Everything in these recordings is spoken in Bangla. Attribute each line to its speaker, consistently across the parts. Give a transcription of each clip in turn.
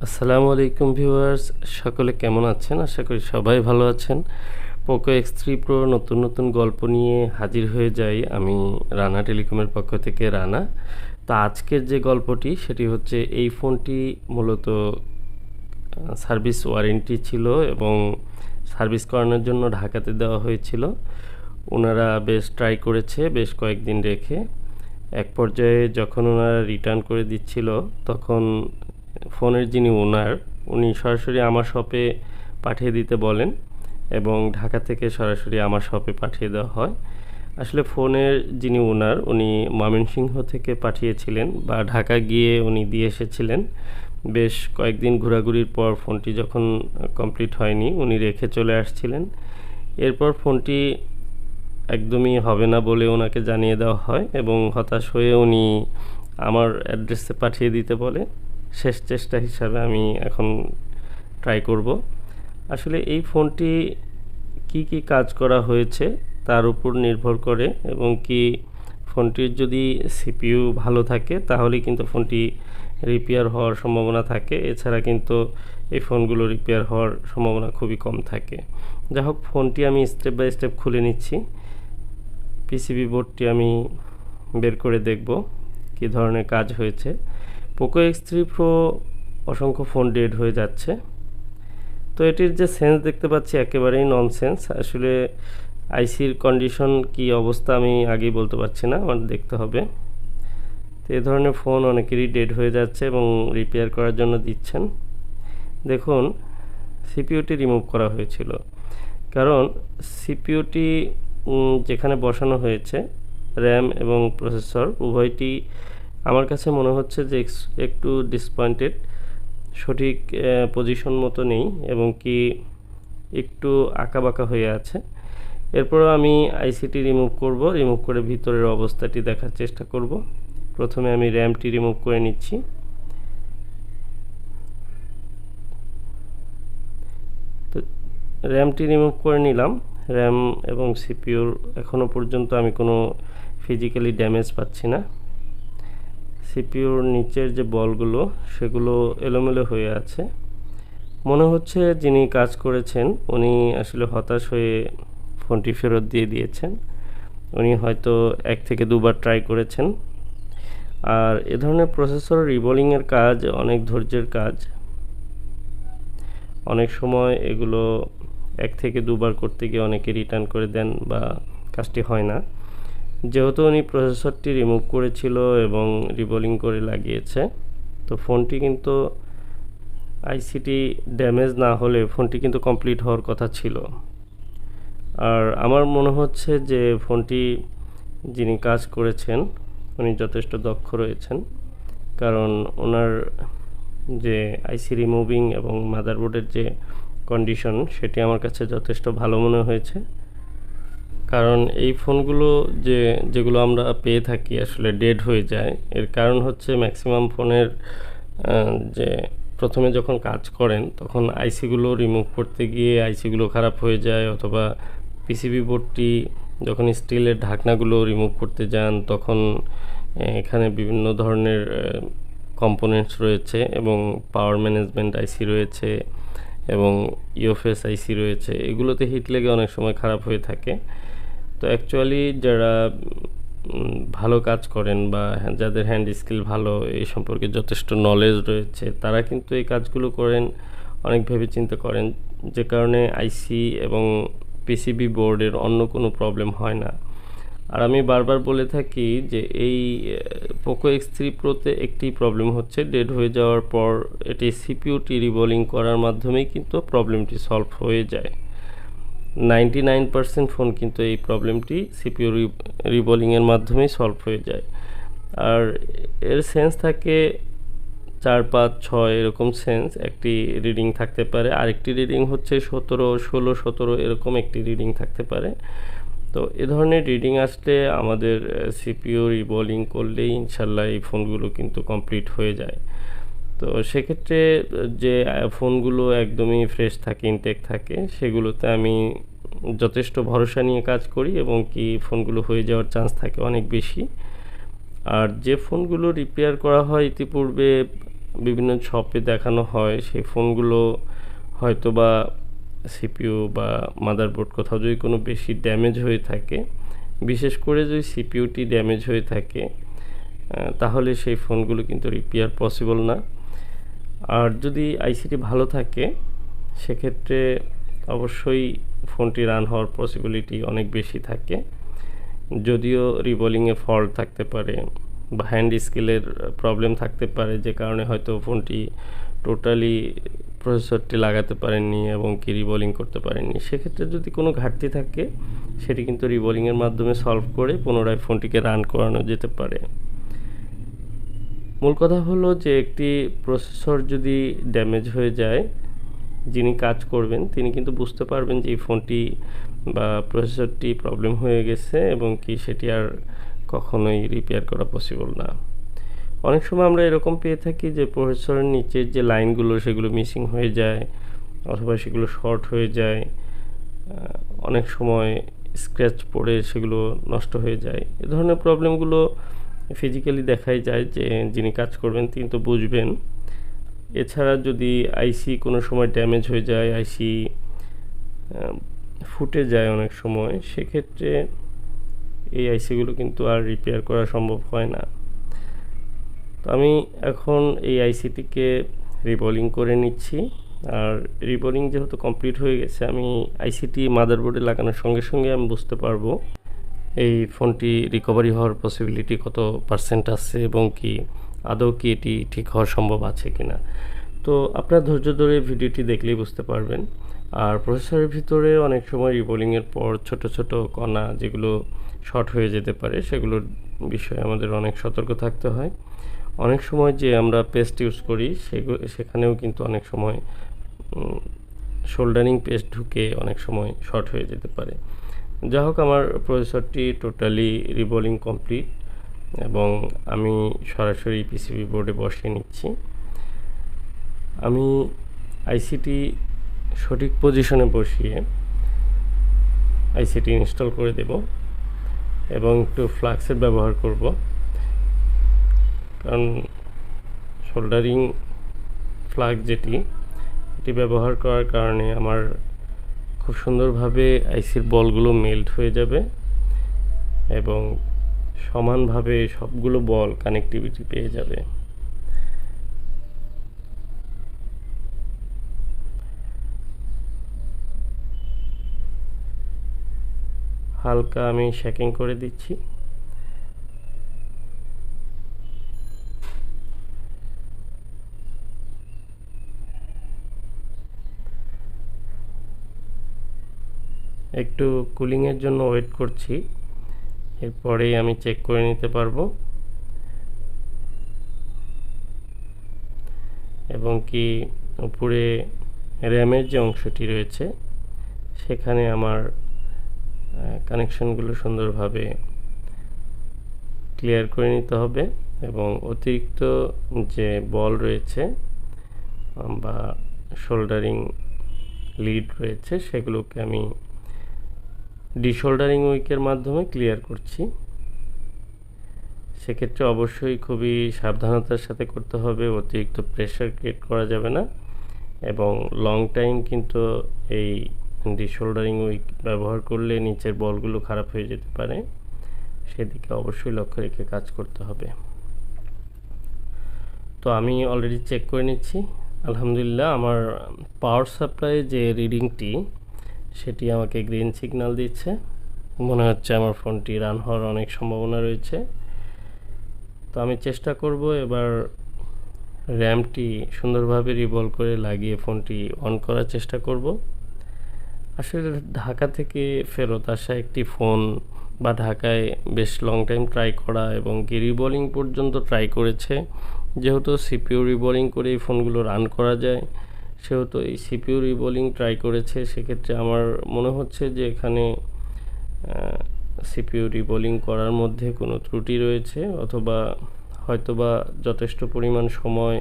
Speaker 1: আসসালামু আলাইকুম ভিউয়ার্স, সকলে কেমন আছেন? আশা করি সবাই ভালো আছেন। পোকো X3 Pro নতুন নতুন গল্প নিয়ে হাজির হয়ে যাই আমি রানা টেলিকমের পক্ষ থেকে রানা। তো আজকের যে গল্পটি সেটি হচ্ছে এই ফোনটি মূলত সার্ভিস ওয়ারেন্টি ছিল এবং সার্ভিস করানোর জন্য ঢাকাতে দেওয়া হয়েছিল। ওনারা বেশ ট্রাই করেছে বেশ কয়েকদিন রেখে। এক পর্যায়ে যখন ওনারা রিটার্ন করে দিচ্ছিল তখন ফোনের যিনি ওনার উনি সরাসরি আমার শপে পাঠিয়ে দিতে বলেন এবং ঢাকা থেকে সরাসরি আমার শপে পাঠিয়ে দেওয়া হয়। আসলে ফোনের যিনি ওনার উনি ময়মনসিংহ থেকে পাঠিয়েছিলেন বা ঢাকা গিয়ে উনি দিয়ে এসেছিলেন। বেশ কয়েকদিন ঘোরাঘুরির পর ফোনটি যখন কমপ্লিট হয়নি উনি রেখে চলে আসছিলেন। এরপর ফোনটি একদমই হবে না বলে ওনাকে জানিয়ে দেওয়া হয় এবং হতাশ হয়ে উনি আমার অ্যাড্রেসে পাঠিয়ে দিতে বলে। শেষ চেষ্টা হিসাবে আমি এখন ট্রাই করব। আসলে এই ফোনটি কি কাজ করা হয়েছে তার উপর নির্ভর করে এবং কি ফোনটির যদি সিপিইউ ভালো থাকে তাহলেই কিন্তু ফোনটি রিপেয়ার হওয়ার সম্ভাবনা থাকে। এছাড়া কিন্তু এই ফোনগুলো রিপেয়ার হওয়ার সম্ভাবনা খুবই কম থাকে। যাই হোক, ফোনটি আমি স্টেপ বাই স্টেপ খুলে নিচ্ছি। পিসিবি বোর্ডটি আমি বের করে দেখব কী ধরনের কাজ হয়েছে। পোকো X3 Pro অসংখ্য ফোন ডেড হয়ে যাচ্ছে। তো এটির যে সেন্স দেখতে পাচ্ছি একেবারেই ননসেন্স। আসলে আইসির কন্ডিশন কি অবস্থা আমি আগেই বলতে পারছি না, আমার দেখতে হবে। তো এই ধরনের ফোন অনেকেরই ডেড হয়ে যাচ্ছে এবং রিপেয়ার করার জন্য দিচ্ছেন। দেখুন, সিপিইউটি রিমুভ করা হয়েছিল কারণ সিপিইউটি যেখানে বসানো হয়েছে র্যাম এবং প্রসেসর উভয়টি আমার কাছে মনে হচ্ছে যে একটু ডিসপয়েন্টেড, সঠিক পজিশন মতো নেই এবং কি একটু আঁকাবাঁকা হয়ে আছে। এরপরও আমি আইসিটি রিমুভ করে ভিতরের অবস্থাটি দেখার চেষ্টা করব। প্রথমে আমি র্যামটি রিমুভ করে নিচ্ছি। তো র্যামটি রিমুভ করে নিলাম। র্যাম এবং সিপিইউর এখনও পর্যন্ত আমি কোনো ফিজিক্যালি ড্যামেজ পাচ্ছি না। সিপিইউর নিচের যে বলগুলো সেগুলো এলোমেলো হয়ে আছে। মনে হচ্ছে যিনি কাজ করেছেন উনি আসলে হতাশ হয়ে ফোনটি ফেরত দিয়ে দিয়েছেন। উনি হয়তো 1 থেকে 2 বার ট্রাই করেছেন। আর এ ধরনের প্রসেসর রিবোলিংয়ের কাজ অনেক ধৈর্যের কাজ। অনেক সময় এগুলো 1 থেকে 2 বার করতে গিয়ে অনেকে রিটার্ন করে দেন বা কাজটি হয় না। যেহেতু উনি প্রসেসরটি রিমুভ করেছিল এবং রিবোলিং করে লাগিয়েছে, তো ফোনটি কিন্তু আইসিটি ড্যামেজ না হলে ফোনটি কিন্তু কমপ্লিট হওয়ার কথা ছিল। আর আমার মনে হচ্ছে যে ফোনটি যিনি কাজ করেছেন উনি যথেষ্ট দক্ষ রয়েছেন, কারণ ওনার যে আইসি রিমুভিং এবং মাদারবোর্ডের যে কন্ডিশন সেটি আমার কাছে যথেষ্ট ভালো মনে হয়েছে। কারণ এই ফোনগুলো যেগুলো আমরা পেয়ে থাকি আসলে ডেড হয়ে যায়, এর কারণ হচ্ছে ম্যাক্সিমাম ফোনের যে প্রথমে যখন কাজ করেন তখন আইসিগুলো রিমুভ করতে গিয়ে আইসিগুলো খারাপ হয়ে যায়, অথবা পিসিবি বোর্ডটি যখন স্টিলের ঢাকনাগুলো রিমুভ করতে যান তখন এখানে বিভিন্ন ধরনের কম্পোনেন্টস রয়েছে এবং পাওয়ার ম্যানেজমেন্ট আইসি রয়েছে এবং ইউএফএস আইসি রয়েছে, এগুলোতে হিট লেগে অনেক সময় খারাপ হয়ে থাকে। তো অ্যাকচুয়ালি যারা ভালো কাজ করেন বা যাদের হ্যান্ড স্কিল ভালো, এই সম্পর্কে যথেষ্ট নলেজ রয়েছে, তারা কিন্তু এই কাজগুলো করেন অনেক ভেবেচিন্তে করেন, যে কারণে আইসি এবং পিসিবি বোর্ডের অন্য কোনো প্রবলেম হয় না। আর আমি বারবার বলে থাকি যে এই পোকো X3 Proতে একটি প্রবলেম হচ্ছে, ডেড হয়ে যাওয়ার পর এটি সিপিইউটি রিবোলিং করার মাধ্যমেই কিন্তু প্রবলেমটি সলভ হয়ে যায়। 99% ফোন কিন্তু এই প্রবলেমটি সিপিইউ রিবোলিংয়ের মাধ্যমেই সলভ হয়ে যায়। আর এর সেন্স থাকে 4, 5, 6 এরকম সেন্স একটি রিডিং থাকতে পারে, আরেকটি রিডিং হচ্ছে 17, 16, 17 এরকম একটি রিডিং থাকতে পারে। তো এ ধরনের রিডিং আসলে আমাদের সিপিইউ রিবোলিং করলেই ইনশাল্লাহ এই ফোনগুলো কিন্তু কমপ্লিট হয়ে যায়। তো সেক্ষেত্রে যে ফোনগুলো একদমই ফ্রেশ থাকে, ইনটেক থাকে, সেগুলোতে আমি যথেষ্ট ভরসা নিয়ে কাজ করি এবং কি ফোনগুলো হয়ে যাওয়ার চান্স থাকে অনেক বেশি। আর যে ফোনগুলো রিপেয়ার করা হয় ইতিপূর্বে বিভিন্ন শপে দেখানো হয় সেই ফোনগুলো হয়তো বা সিপিইউ বা মাদারবোর্ড কোথাও যদি কোনো বেশি ড্যামেজ হয়ে থাকে, বিশেষ করে যদি সিপিইউটি ড্যামেজ হয়ে থাকে, তাহলে সেই ফোনগুলো কিন্তু রিপেয়ার পসিবল না। আর যদি আইসিটি ভালো থাকে সেক্ষেত্রে অবশ্যই ফোনটি রান হওয়ার পসিবিলিটি অনেক বেশি থাকে। যদিও রিবোলিংয়ে ফল্ট থাকতে পারে বা হ্যান্ড স্কেলের প্রবলেম থাকতে পারে, যে কারণে হয়তো ফোনটি টোটালি প্রসেসরটি লাগাতে পারেননি এবং কি রিবোলিং করতে পারেননি। সেক্ষেত্রে যদি কোনো ঘাটতি থাকে সেটি কিন্তু রিবোলিংয়ের মাধ্যমে সলভ করে পুনরায় ফোনটিকে রান করানো যেতে পারে। মূল কথা হলো যে একটি প্রসেসর যদি ড্যামেজ হয়ে যায়, যিনি কাজ করবেন তিনি কিন্তু বুঝতে পারবেন যে এই ফোনটি বা প্রসেসরটি প্রবলেম হয়ে গেছে এবং কি সেটি আর কখনোই রিপেয়ার করা পসিবল না। অনেক সময় আমরা এরকম পেয়ে থাকি যে প্রসেসরের নিচের যে লাইনগুলো সেগুলো মিসিং হয়ে যায় অথবা সেগুলো শর্ট হয়ে যায়, অনেক সময় স্ক্র্যাচ পড়ে সেগুলো নষ্ট হয়ে যায়। এ ধরনের প্রবলেমগুলো ফিজিক্যালি দেখাই যায়, যে যিনি কাজ করবেন তিনি তো বুঝবেন। এছাড়া যদি আইসি কোনো সময় ড্যামেজ হয়ে যায়, আইসি ফুটে যায় অনেক সময়, সেক্ষেত্রে এই আইসিগুলো কিন্তু আর রিপেয়ার করা সম্ভব হয় না। তো আমি এখন এই আইসিটিকে রিবোলিং করে নিচ্ছি। আর রিবোলিং যেহেতু কমপ্লিট হয়ে গেছে, আমি আইসিটি মাদারবোর্ডে লাগানোর সঙ্গে সঙ্গে আমি বুঝতে পারবো এই ফোনটি রিকভারি হওয়ার পসিবিলিটি কত পার্সেন্ট আছে এবং কি আদৌ কি এটি ঠিক হওয়ার সম্ভব আছে কিনা। তো আপনার ধৈর্য ধরে ভিডিওটি দেখলেই বুঝতে পারবেন। আর প্রসেসরের ভিতরে অনেক সময় রিবোলিংয়ের পর ছোট ছোট কণা যেগুলো শর্ট হয়ে যেতে পারে, সেগুলোর বিষয়ে আমাদের অনেক সতর্ক থাকতে হয়। অনেক সময় যে আমরা পেস্ট ইউজ করি সেখানেও কিন্তু অনেক সময় শোল্ডারিং পেস্ট ঢুকে অনেক সময় শর্ট হয়ে যেতে পারে। যা হোক, আমার প্রসেসরটি টোটালি রিবোলিং কমপ্লিট এবং আমি সরাসরি পিসিবি বোর্ডে বসিয়ে নিচ্ছি। আমি আইসিটি সঠিক পজিশনে বসিয়ে আইসিটি ইনস্টল করে দেব এবং একটু ফ্লাক্সের ব্যবহার করব, কারণ সোল্ডারিং ফ্লাক্স এটি ব্যবহার করার কারণে আমার খুব সুন্দরভাবে আইসির বলগুলো মেল্ট হয়ে যাবে এবং সমানভাবে সবগুলো বল কানেক্টিভিটি পেয়ে যাবে। হালকা আমি শেকিং করে দিচ্ছি। একটু কুলিংয়ের জন্য ওয়েট করছি, এরপরেই আমি চেক করে নিতে পারবো এবং কি উপরে র্যামের যে অংশটি রয়েছে সেখানে আমার কানেকশনগুলো সুন্দরভাবে ক্লিয়ার করে নিতে হবে এবং অতিরিক্ত যে বল রয়েছে বা শোল্ডারিং লিড রয়েছে সেগুলোকে আমি ডিশোল্ডারিং উইকের মাধ্যমে ক্লিয়ার করছি। সেক্ষেত্রে অবশ্যই খুবই সাবধানতার সাথে করতে হবে, অতিরিক্ত প্রেশার ক্রিয়েট করা যাবে না এবং লং টাইম কিন্তু এই ডিশোল্ডারিং উইক ব্যবহার করলে নিচের বলগুলো খারাপ হয়ে যেতে পারে, সেদিকে অবশ্যই লক্ষ্য রেখে কাজ করতে হবে। তো আমি অলরেডি চেক করে নিচ্ছি। আলহামদুলিল্লাহ, আমার পাওয়ার সাপ্লাই যে রিডিংটি সেটি আমাকে গ্রিন সিগন্যাল দিচ্ছে। মনে হচ্ছে আমার ফোনটি রান হওয়ার অনেক সম্ভাবনা রয়েছে। তো আমি চেষ্টা করব এবার র্যামটি সুন্দরভাবে রিভলভ করে লাগিয়ে ফোনটি অন করার চেষ্টা করব। আসলে ঢাকা থেকে ফেরত আসা একটি ফোন বা ঢাকায় বেশ লং টাইম ট্রাই করা এবং কি রিবোলিং পর্যন্ত ট্রাই করেছে, যেহেতু সিপিইউ রিবোলিং করে এই ফোনগুলো রান করা যায় সেহেতু এই সিপিইউ রিবোলিং ট্রাই করেছে। সেক্ষেত্রে আমার মনে হচ্ছে যে এখানে সিপিইউ রিবোলিং করার মধ্যে কোনো ত্রুটি রয়েছে অথবা হয়তোবা যথেষ্ট পরিমাণ সময়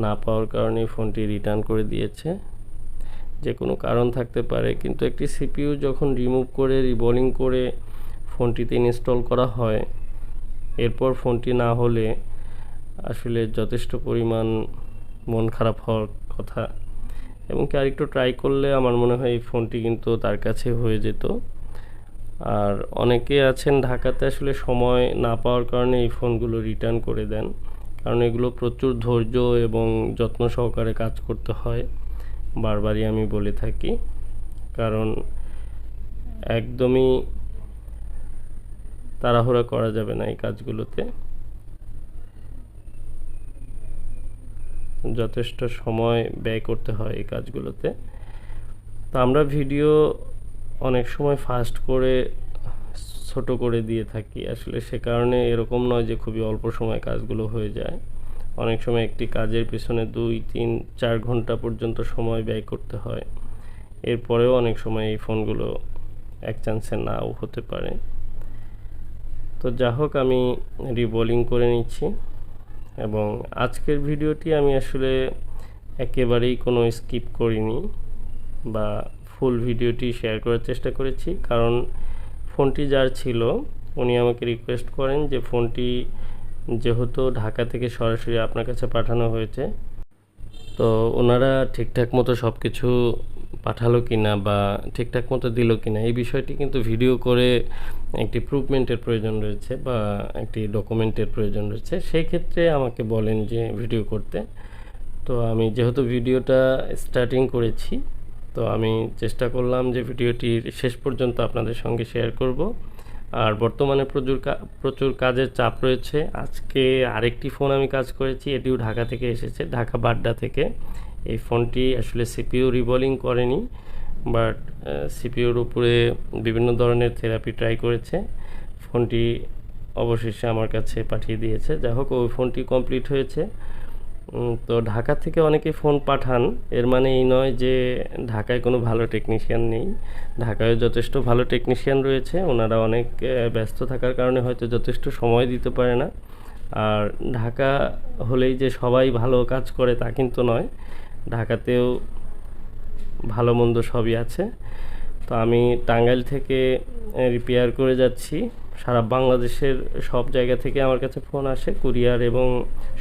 Speaker 1: না পাওয়ার কারণে ফোনটি রিটার্ন করে দিয়েছে, যে কোনো কারণ থাকতে পারে। কিন্তু একটি সিপিইউ যখন রিমুভ করে রিবোলিং করে ফোনটিতে ইনস্টল করা হয়, এরপর ফোনটি না হলে আসলে যথেষ্ট পরিমাণ মন খারাপ হওয়ার কথা। এবং কি আরেকটু ট্রাই করলে আমার মনে হয় এই ফোনটি কিন্তু তার কাছে হয়ে যেত। আর অনেকে আছেন ঢাকাতে আসলে সময় না পাওয়ার কারণে এই ফোনগুলো রিটার্ন করে দেন, কারণ এগুলো প্রচুর ধৈর্য এবং যত্ন সহকারে কাজ করতে হয়, বারবারই আমি বলে থাকি। কারণ একদমই তাড়াহুড়া করা যাবে না এই কাজগুলোতে, যথেষ্ট সময় ব্যয় করতে হয় এই কাজগুলোতে। তো আমরা ভিডিও অনেক সময় ফাস্ট করে ছোট করে দিয়ে থাকি, আসলে সে কারণে এরকম নয় যে খুবই অল্প সময় কাজগুলো হয়ে যায়। অনেক সময় একটি কাজের পিছনে 2-3-4 ঘন্টা পর্যন্ত সময় ব্যয় করতে হয়। এরপরেও অনেক সময় এই ফোনগুলো এক চান্সে নাও হতে পারে। তো যা হোক, আমি রিবোলিং করে নিচ্ছি। এবং আজকের ভিডিওটি আমি আসলে একেবারেই কোনো স্কিপ করিনি বা ফুল ভিডিওটি শেয়ার করার চেষ্টা করেছি, কারণ ফোনটি যার ছিল উনি আমাকে রিকোয়েস্ট করেন যে ফোনটি যেহেতু ঢাকা থেকে সরাসরি আপনার কাছে পাঠানো হয়েছে, তো ওনারা ঠিকঠাক মতো সব কিছু পাঠালো কিনা বা ঠিকঠাক মতো দিল কিনা এই বিষয়টি কিন্তু ভিডিও করে একটি প্রুভমেন্টের প্রয়োজন রয়েছে বা একটি ডকুমেন্টের প্রয়োজন রয়েছে। সেই ক্ষেত্রে আমাকে বলেন যে ভিডিও করতে। তো আমি যেহেতু ভিডিওটা স্টার্টিং করেছি, তো আমি চেষ্টা করলাম যে ভিডিওটির শেষ পর্যন্ত আপনাদের সঙ্গে শেয়ার করব। আর বর্তমানে প্রচুর কাজের চাপ রয়েছে। আজকে আরেকটি ফোন আমি কাজ করেছি, এটিও ঢাকা থেকে এসেছে, ঢাকা বাড্ডা থেকে। এই ফোনটি আসলে সিপিইউ রিবোলিং করেনি, বাট সিপিইউর উপরে বিভিন্ন ধরনের থেরাপি ট্রাই করেছে। ফোনটি অবশেষে আমার কাছে পাঠিয়ে দিয়েছে। যাই হোক, ওই ফোনটি কমপ্লিট হয়েছে। তো ঢাকা থেকে অনেকে ফোন পাঠান, এর মানে এই নয় যে ঢাকায় কোনো ভালো টেকনিশিয়ান নেই। ঢাকায় যথেষ্ট ভালো টেকনিশিয়ান রয়েছে, ওনারা অনেক ব্যস্ত থাকার কারণে হয়তো যথেষ্ট সময় দিতে পারে না। আর ঢাকা হলেই যে সবাই ভালো কাজ করে তা কিন্তু নয়, ঢাকাতেও ভালো মন্দ সবই আছে। তো আমি টাঙ্গাইল থেকে রিপেয়ার করে যাচ্ছি। সারা বাংলাদেশের সব জায়গা থেকে আমার কাছে ফোন আসে, কুরিয়ার এবং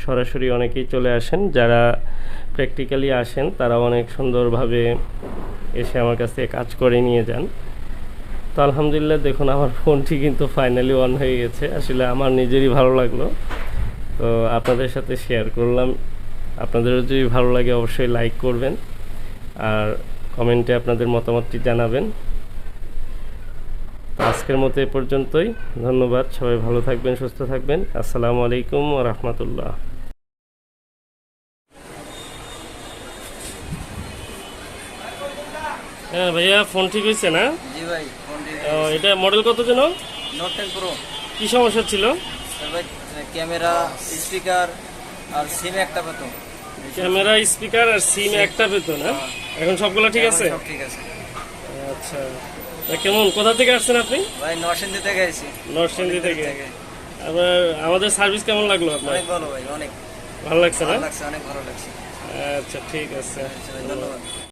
Speaker 1: সরাসরি অনেকেই চলে আসেন। যারা প্র্যাকটিক্যালি আসেন তারা অনেক সুন্দরভাবে এসে আমার কাছ থেকে কাজ করে নিয়ে যান। তো আলহামদুলিল্লাহ, দেখুন আমার ফোনটি কিন্তু ফাইনালি অন হয়ে গেছে। আসলে আমার নিজেরই ভালো লাগলো, তো আপনাদের সাথে শেয়ার করলাম। আপনাদেরও যদি ভালো লাগে অবশ্যই লাইক করবেন আর কমেন্টে আপনাদের মতামতটি জানাবেন। আজকের মতো এ পর্যন্তই। ধন্যবাদ, সবাই ভালো থাকবেন, সুস্থ থাকবেন। আসসালামু আলাইকুম ওয়া রাহমাতুল্লাহ। হ্যাঁ ভাইয়া, ফোন ঠিক হয়েছে না?
Speaker 2: জি ভাই, ফোন
Speaker 1: এটা মডেল কত যেন?
Speaker 2: Note 10 pro.
Speaker 1: কি সমস্যা ছিল?
Speaker 2: ভাই ক্যামেরা, স্পিকার আর সিম একটা পেত।
Speaker 1: ক্যামেরা, স্পিকার আর সিম একটা পেত না? এখন সবগুলো ঠিক আছে?
Speaker 2: সব ঠিক আছে।
Speaker 1: আচ্ছা, কেমন, কোথা থেকে আসছেন আপনি?
Speaker 2: ভাই নরসিংদী থেকে আইছি।
Speaker 1: নরসিংদী থেকে। আবার আমাদের সার্ভিস কেমন লাগলো আপনার?
Speaker 2: অনেক ভালো ভাই, অনেক
Speaker 1: ভালো লাগছে না?
Speaker 2: লাগছে, অনেক ভালো লাগছে।
Speaker 1: আচ্ছা, ঠিক আছে,
Speaker 2: ধন্যবাদ।